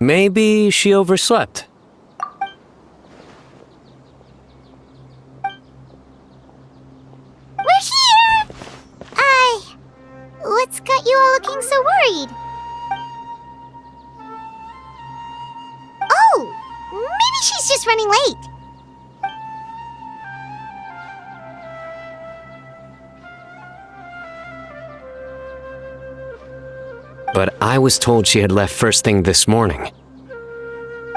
Maybe she overslept. We're here! What's got you all looking so worried? Oh! Maybe she's just running late. But I was told she had left first thing this morning. And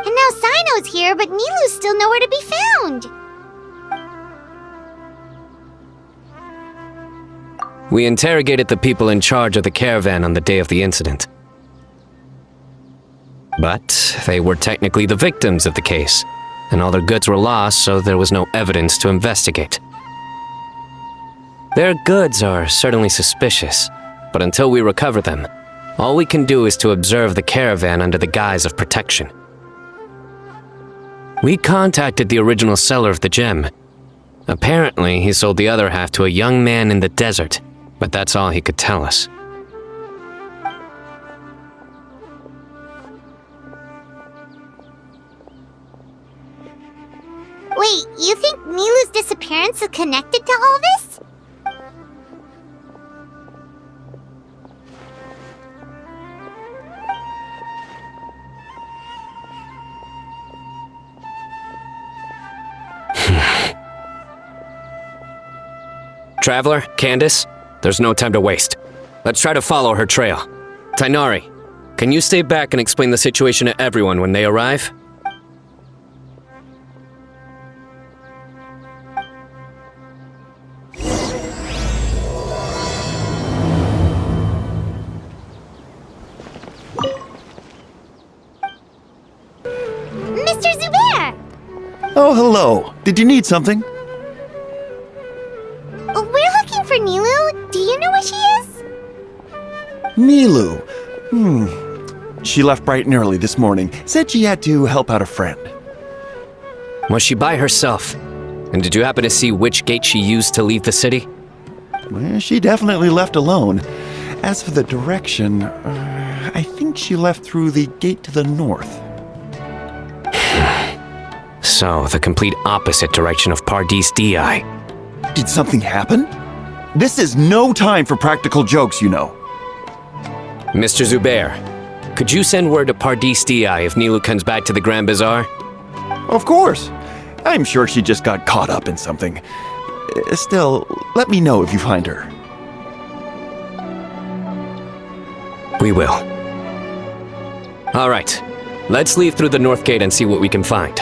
now Sino's here, but Nilu's still nowhere to be found. We interrogated the people in charge of the caravan on the day of the incident. But they were technically the victims of the case, and all their goods were lost, so there was no evidence to investigate. Their goods are certainly suspicious, but until we recover them, all we can do is to observe the caravan under the guise of protection. We contacted the original seller of the gem. Apparently, he sold the other half to a young man in the desert, but that's all he could tell us. Wait, you think Nilu's disappearance is connected to all this? Traveler, Candice, there's no time to waste. Let's try to follow her trail. Tainari, can you stay back and explain the situation to everyone when they arrive? Mr. Zubair! Oh, hello. Did you need something? We're looking for Nilu. Do you know where she is? Nilu. She left bright and early this morning. Said she had to help out a friend. Was she by herself? And did you happen to see which gate she used to leave the city? Well, she definitely left alone. As for the direction, I think she left through the gate to the north. So, the complete opposite direction of Pardis Di. Did something happen? This is no time for practical jokes, you know. Mr. Zubair, could you send word to Pardis Di if Nilu comes back to the Grand Bazaar? Of course. I'm sure she just got caught up in something. Still, let me know if you find her. We will. All right, let's leave through the north gate and see what we can find.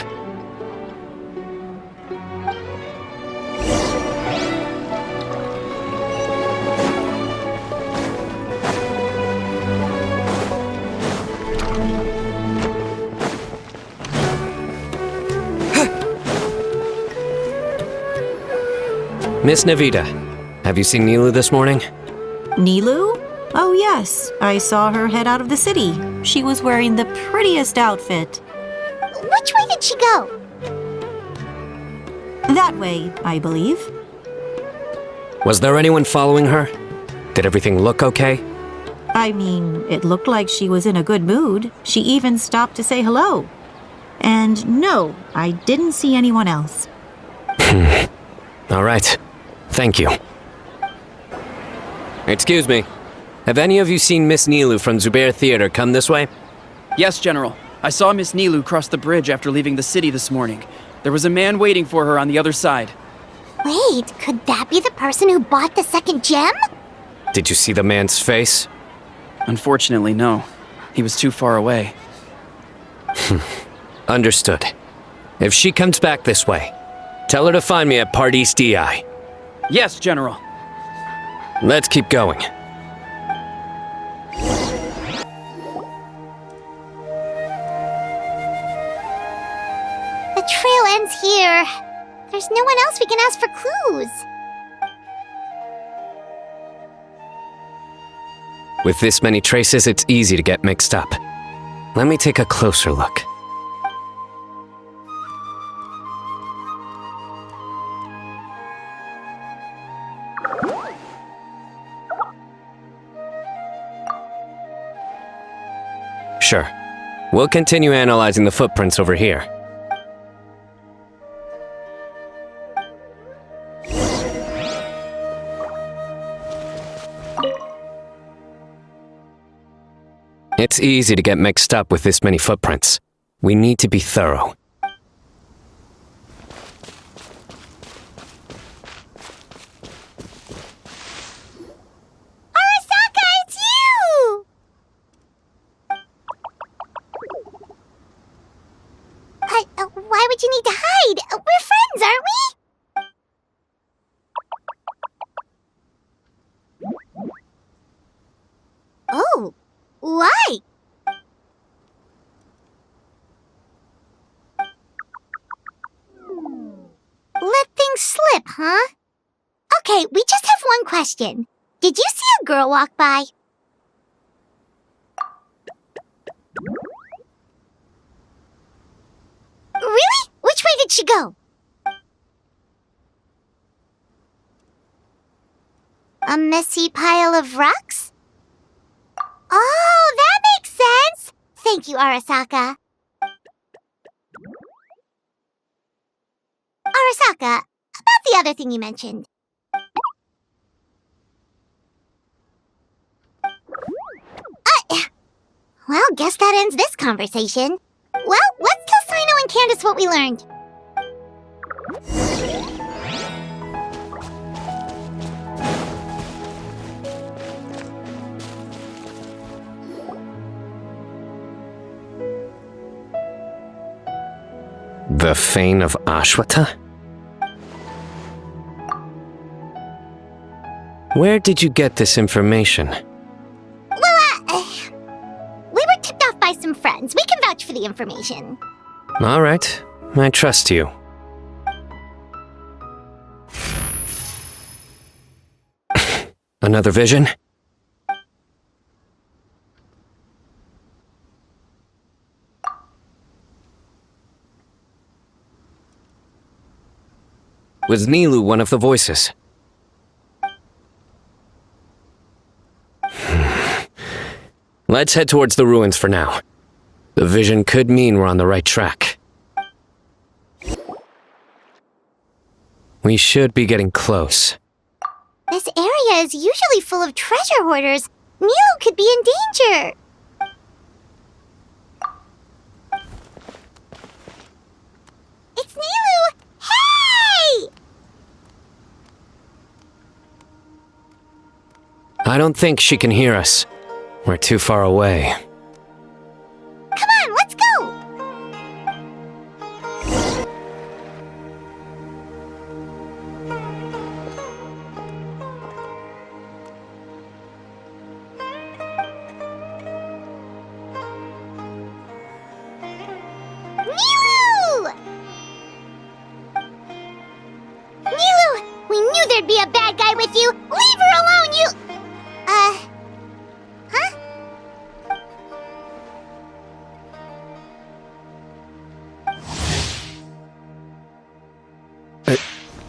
Miss Navita, have you seen Nilu this morning? Nilu? Oh yes, I saw her head out of the city. She was wearing the prettiest outfit. Which way did she go? That way, I believe. Was there anyone following her? Did everything look okay? I mean, it looked like she was in a good mood. She even stopped to say hello. And no, I didn't see anyone else. All right. Thank you. Excuse me. Have any of you seen Miss Nilu from Zubair Theater come this way? Yes, General. I saw Miss Nilu cross the bridge after leaving the city this morning. There was a man waiting for her on the other side. Wait, could that be the person who bought the second gem? Did you see the man's face? Unfortunately, no. He was too far away. Understood. If she comes back this way, tell her to find me at Pardis Di. Yes, General. Let's keep going. The trail ends here. There's no one else we can ask for clues. With this many traces, it's easy to get mixed up. Let me take a closer look. Sure. We'll continue analyzing the footprints over here. It's easy to get mixed up with this many footprints. We need to be thorough. Arasaka, it's you! Why would you need to hide? We're friends, aren't we? Oh, why? Let things slip, huh? Okay, we just have one question. Did you see a girl walk by? Really? Which way did she go? A messy pile of rocks? Oh, that makes sense! Thank you, Arasaka. Arasaka, about the other thing you mentioned. Well, guess that ends this conversation. Well, let's tell Sino and Candice what we learned. The Fane of Ashwata? Where did you get this information? Well, we were tipped off by some friends. We can vouch for the information. All right, I trust you. Another vision? Was Nilu one of the voices? Let's head towards the ruins for now. The vision could mean we're on the right track. We should be getting close. This area is usually full of treasure hoarders. Nilu could be in danger. It's Nilu! Hey! I don't think she can hear us. We're too far away. Come on, let's go! Nilu! Nilu! We knew there'd be a bad guy with you! Leave her alone, you... Huh?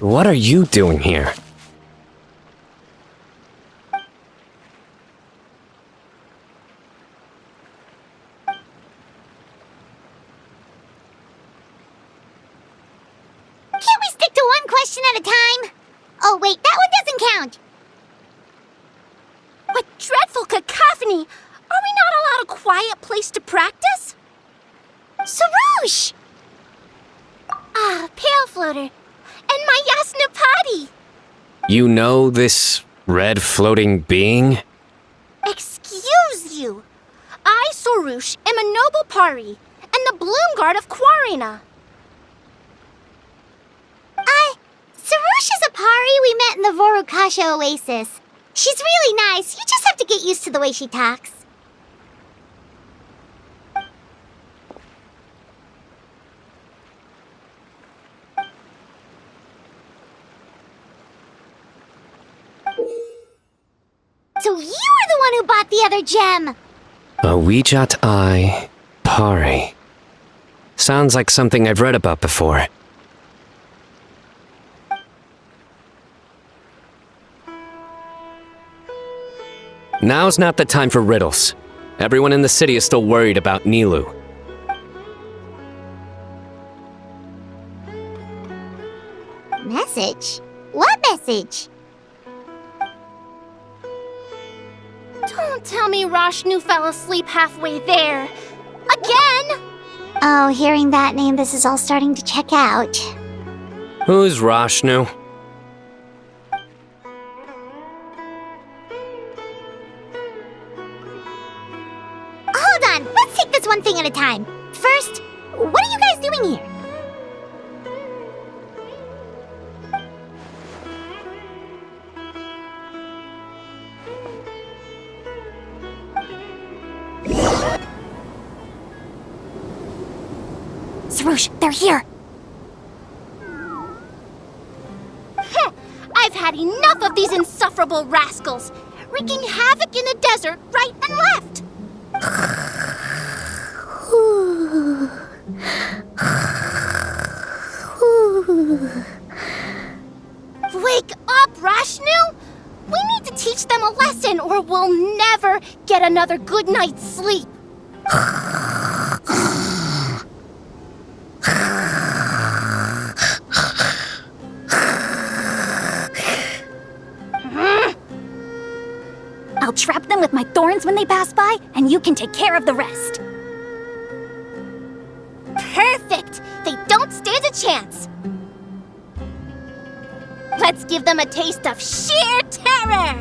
What are you doing here? Can't we stick to one question at a time? Oh, wait, that one doesn't count. What dreadful cacophony! Are we not allowed a quiet place to practice? Sarouche! Ah, Pale Floater. And my Yasnapati! You know this red floating being? Excuse you! I, Sorouche, am a noble Pari, and the Bloom Guard of Quarina. Sarouche is a Pari we met in the Vorukasha Oasis. She's really nice. You just have to get used to the way she talks. So you were the one who bought the other gem! A Wijat Eye Pari. Sounds like something I've read about before. Now's not the time for riddles. Everyone in the city is still worried about Nilu. message. Don't tell me Rashnu fell asleep halfway there. Again! Oh, hearing that name, this is all starting to check out. Who's Rashnu? Hold on, let's take this one thing at a time. First, what are you guys doing here? Sarush, they're here! I've had enough of these insufferable rascals, wreaking havoc in the desert right and left! Wake up, Rashnu! We need to teach them a lesson or we'll never get another good night's sleep! I'll trap them with my thorns when they pass by, and you can take care of the rest. Perfect! They don't stand a chance! Let's give them a taste of sheer terror!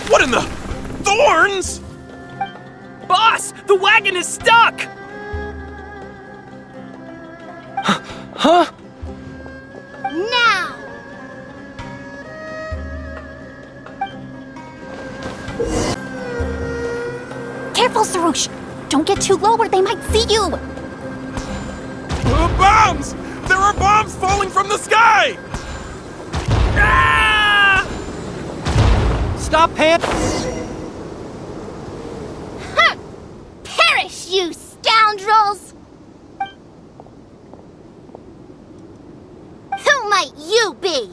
What in the... Thorns?! Boss, the wagon is stuck! Huh? Now! Careful, Sarush! Don't get too low or they might see you! Bombs! There are bombs falling from the sky! Ah! Stop, Pant! Huh! Perish, you scoundrels! Who might you be?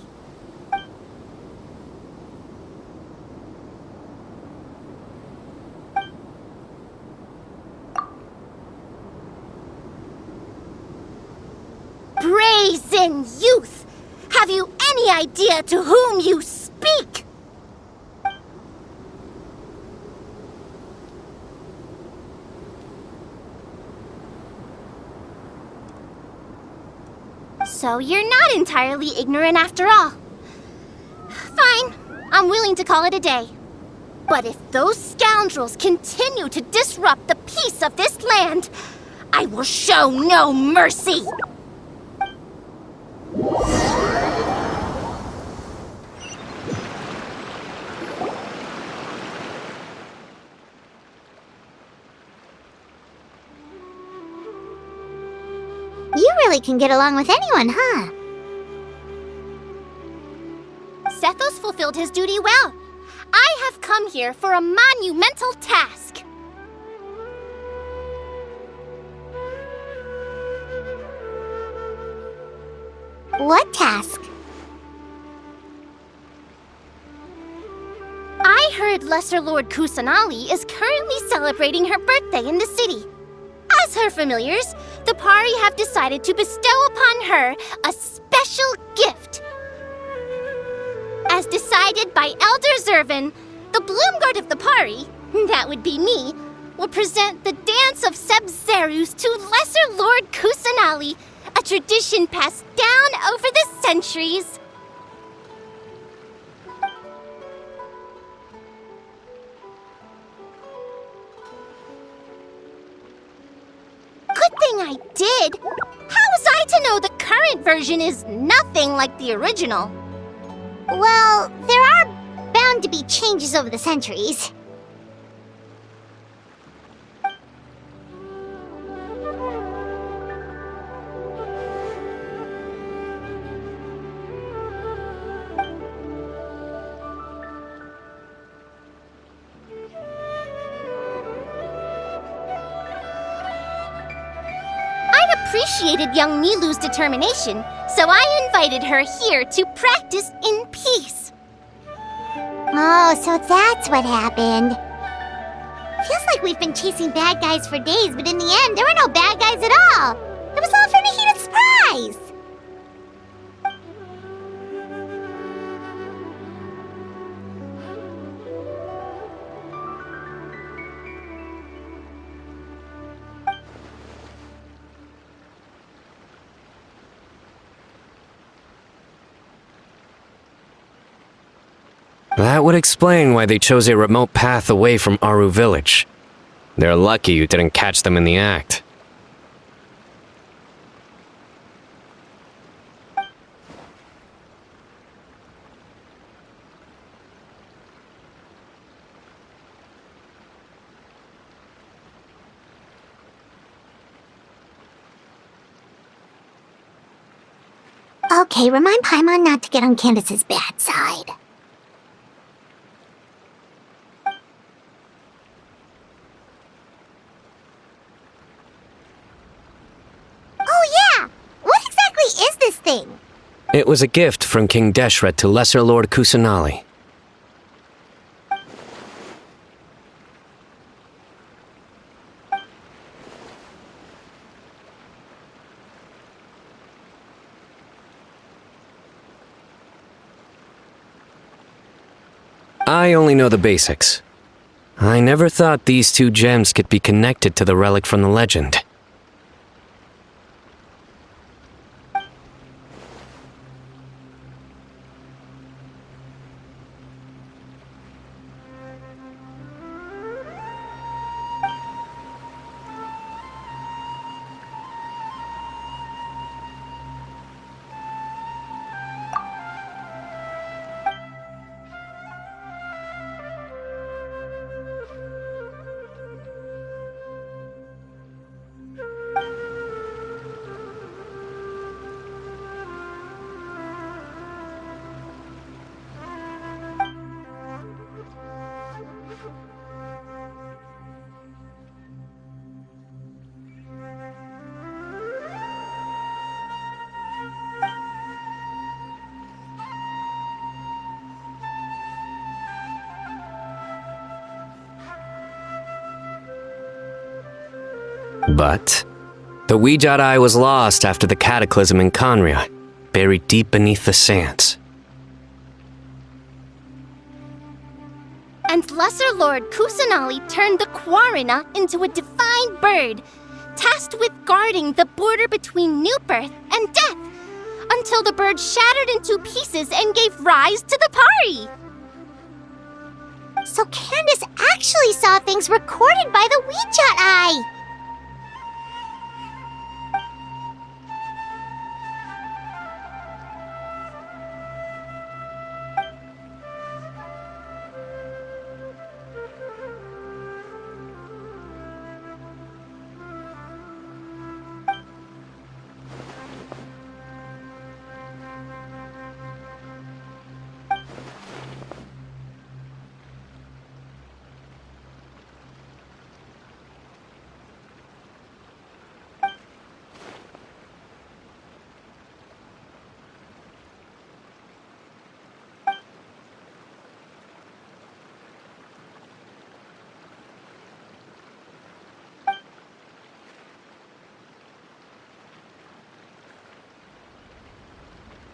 Brazen youth! Have you any idea to whom you speak? So you're not entirely ignorant after all. Fine, I'm willing to call it a day. But if those scoundrels continue to disrupt the peace of this land, I will show no mercy! You really can get along with anyone, huh? Sethos fulfilled his duty well. I have come here for a monumental task. What task? I heard Lesser Lord Kusanali is currently celebrating her birthday in the city. As her familiars, the Pari have decided to bestow upon her a special gift. As decided by Elder Zervin, the Bloomguard of the Pari, that would be me, will present the Dance of Sebzerus to Lesser Lord Kusanali, a tradition passed down over the centuries. Good thing I did. How was I to know the current version is nothing like the original? Well, there are bound to be changes over the centuries. Appreciated young Nilu's determination, so I invited her here to practice in peace. Oh, so that's what happened. Feels like we've been chasing bad guys for days, but in the end, there were no bad guys at all. It was all for Nahida's surprise. That would explain why they chose a remote path away from Aru village. They're lucky you didn't catch them in the act. Okay, remind Paimon not to get on Candace's bad side. Oh yeah! What exactly is this thing? It was a gift from King Deshret to Lesser Lord Kusanali. I only know the basics. I never thought these two gems could be connected to the relic from the legend. But the Weejat Eye was lost after the cataclysm in Conria, buried deep beneath the sands. And Lesser Lord Kusanali turned the Quarina into a divine bird, tasked with guarding the border between new birth and death, until the bird shattered into pieces and gave rise to the Pari. So Candace actually saw things recorded by the Weejat Eye!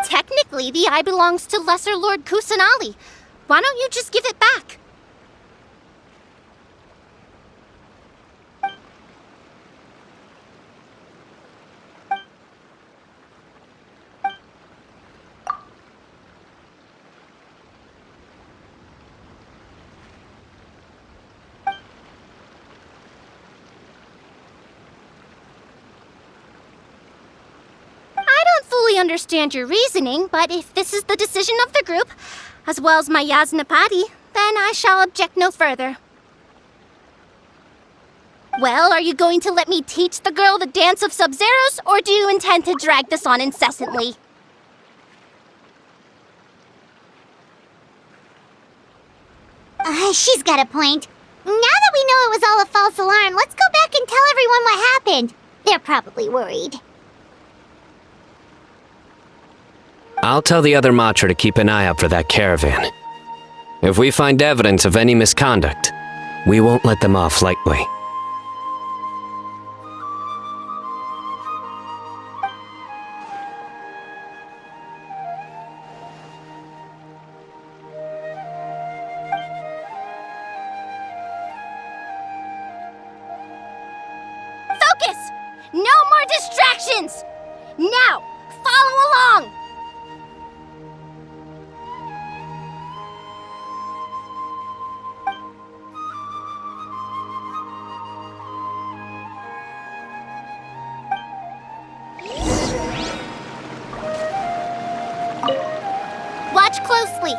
Technically, the eye belongs to Lesser Lord Kusanali. Why don't you just give it back? Understand your reasoning, but if this is the decision of the group, as well as my Yasnapati, then I shall object no further. Well, are you going to let me teach the girl the dance of Sub-Zeros, or do you intend to drag this on incessantly? She's got a point. Now that we know it was all a false alarm, let's go back and tell everyone what happened. They're probably worried. I'll tell the other Matra to keep an eye out for that caravan. If we find evidence of any misconduct, We won't let them off lightly. Focus! No more distractions! Now, follow along! Watch closely.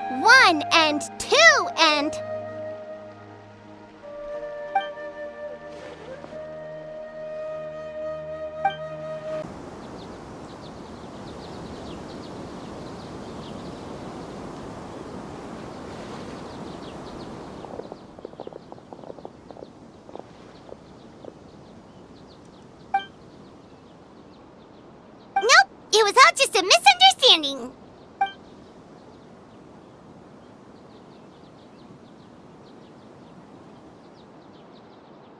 1 and 2 and... Nope, it was all just a misunderstanding.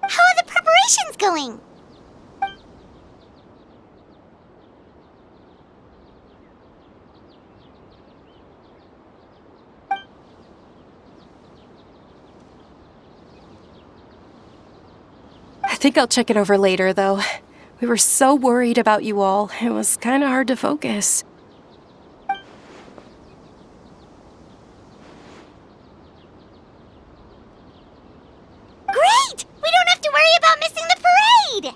How are the preparations going? I think I'll check it over later, though. We were so worried about you all, it was kinda hard to focus. Great! We don't have to worry about missing the parade!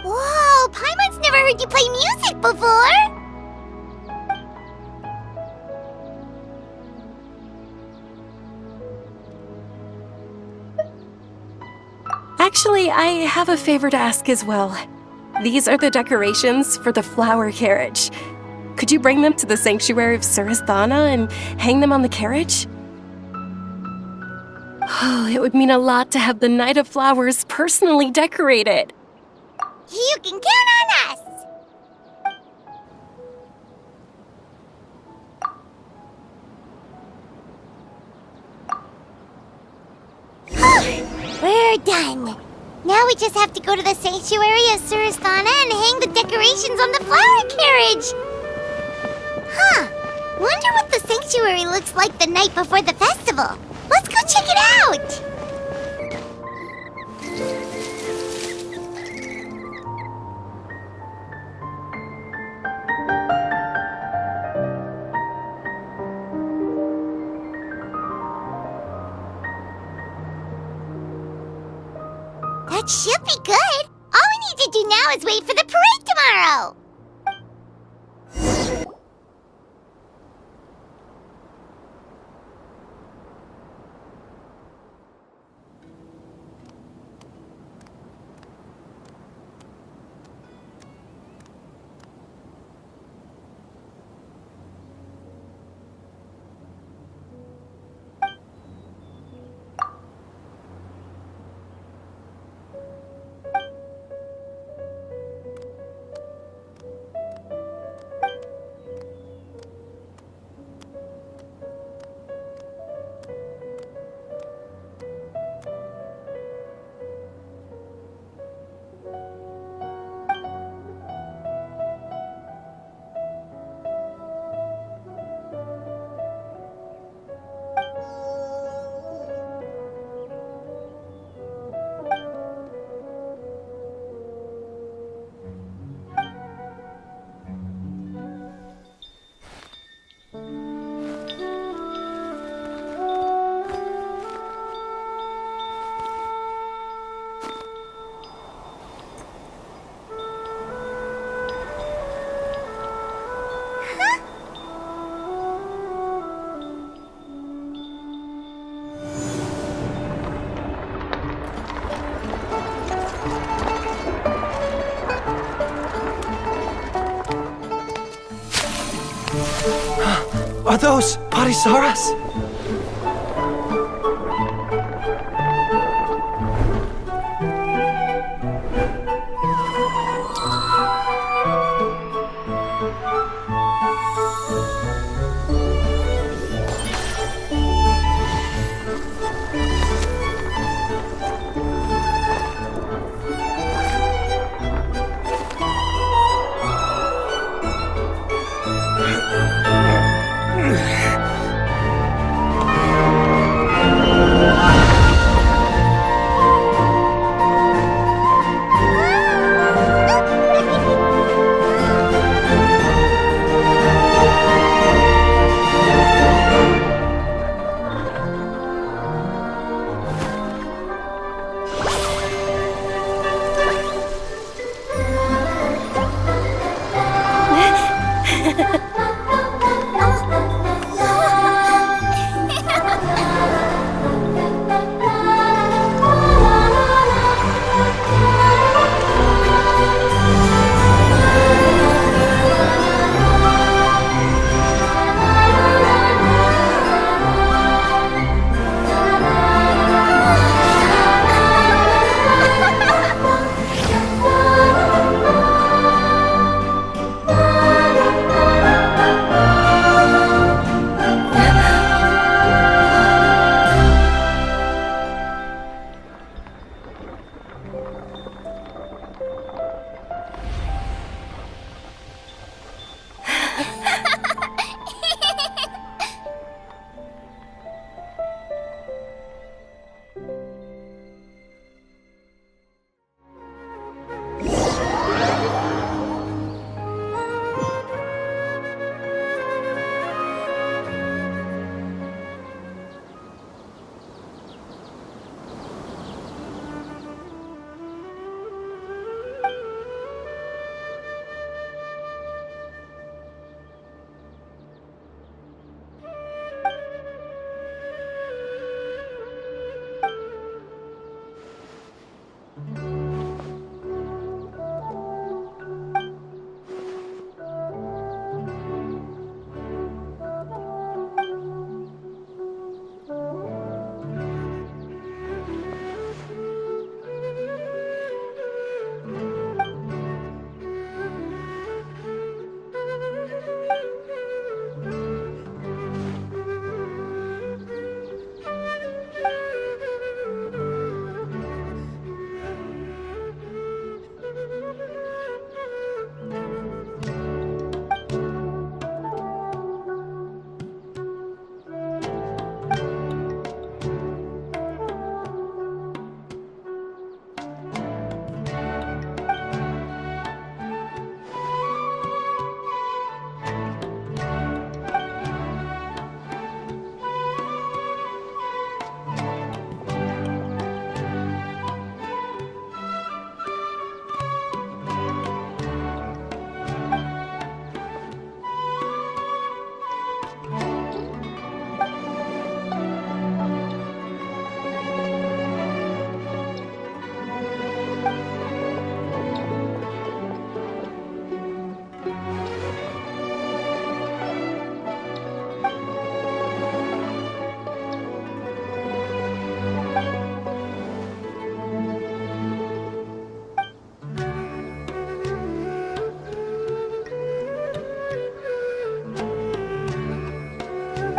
Whoa, Paimon's never heard you play music before! Actually, I have a favor to ask as well. These are the decorations for the flower carriage. Could you bring them to the sanctuary of Surasthana and hang them on the carriage? Oh, it would mean a lot to have the Night of Flowers personally decorated. You can count on us! We're done. Now we just have to go to the sanctuary of Surasthana and hang the decorations on the flower carriage. Huh. Wonder what the sanctuary looks like the night before the festival. Let's go check it out! That should be good. All we need to do now is wait for the parade tomorrow. Are those Parisaras?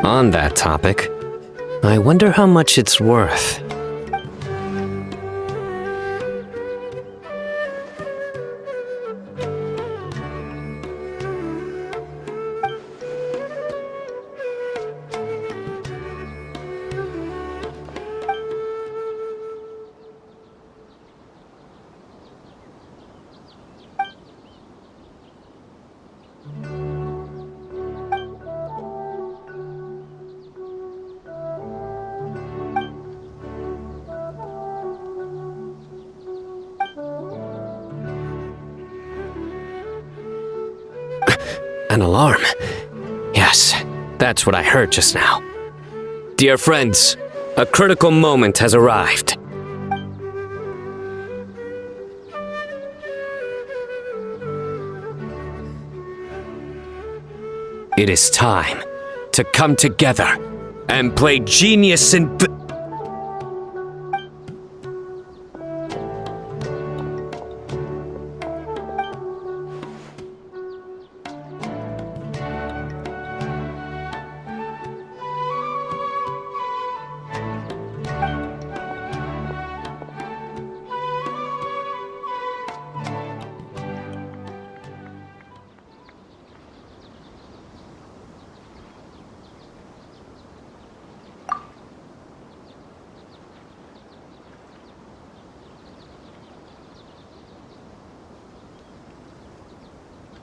On that topic, I wonder how much it's worth. An alarm. Yes, that's what I heard just now. Dear friends, a critical moment has arrived. It is time to come together and play genius in...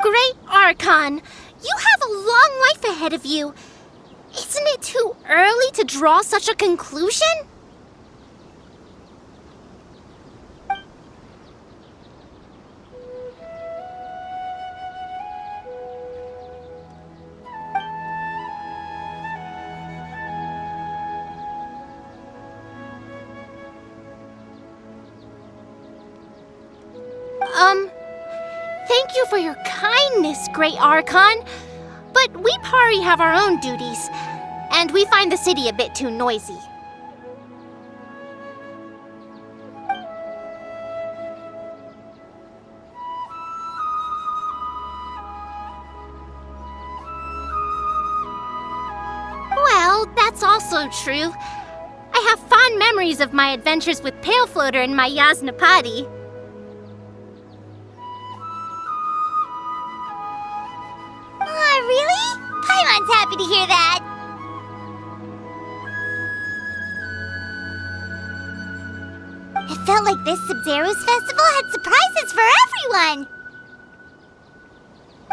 Great Archon, you have a long life ahead of you. Isn't it too early to draw such a conclusion? Thank you for your kindness, Great Archon. But we Pari have our own duties, and we find the city a bit too noisy. Well, that's also true. I have fond memories of my adventures with Pale Floater and my Yasnapati. Really? Paimon's happy to hear that. It felt like this Sub-Zero's festival had surprises for everyone.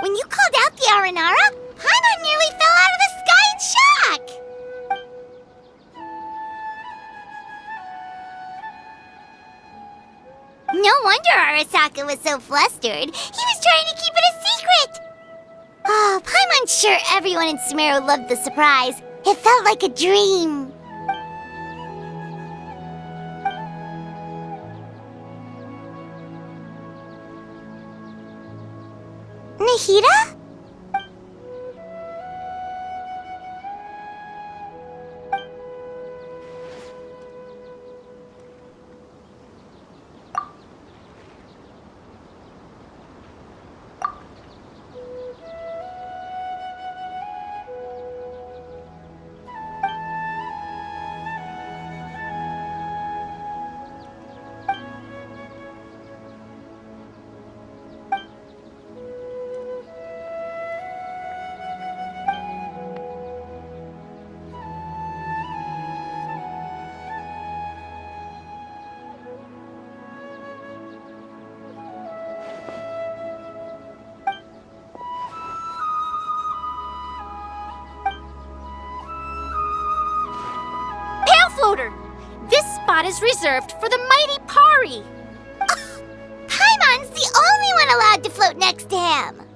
When you called out the Aranara, Paimon nearly fell out of the sky in shock. No wonder Arasaka was so flustered. He was trying to keep it a secret. Oh, Paimon's sure everyone in Sumeru loved the surprise. It felt like a dream. Nahida? Floater, this spot is reserved for the mighty Pari. Paimon's the only one allowed to float next to him.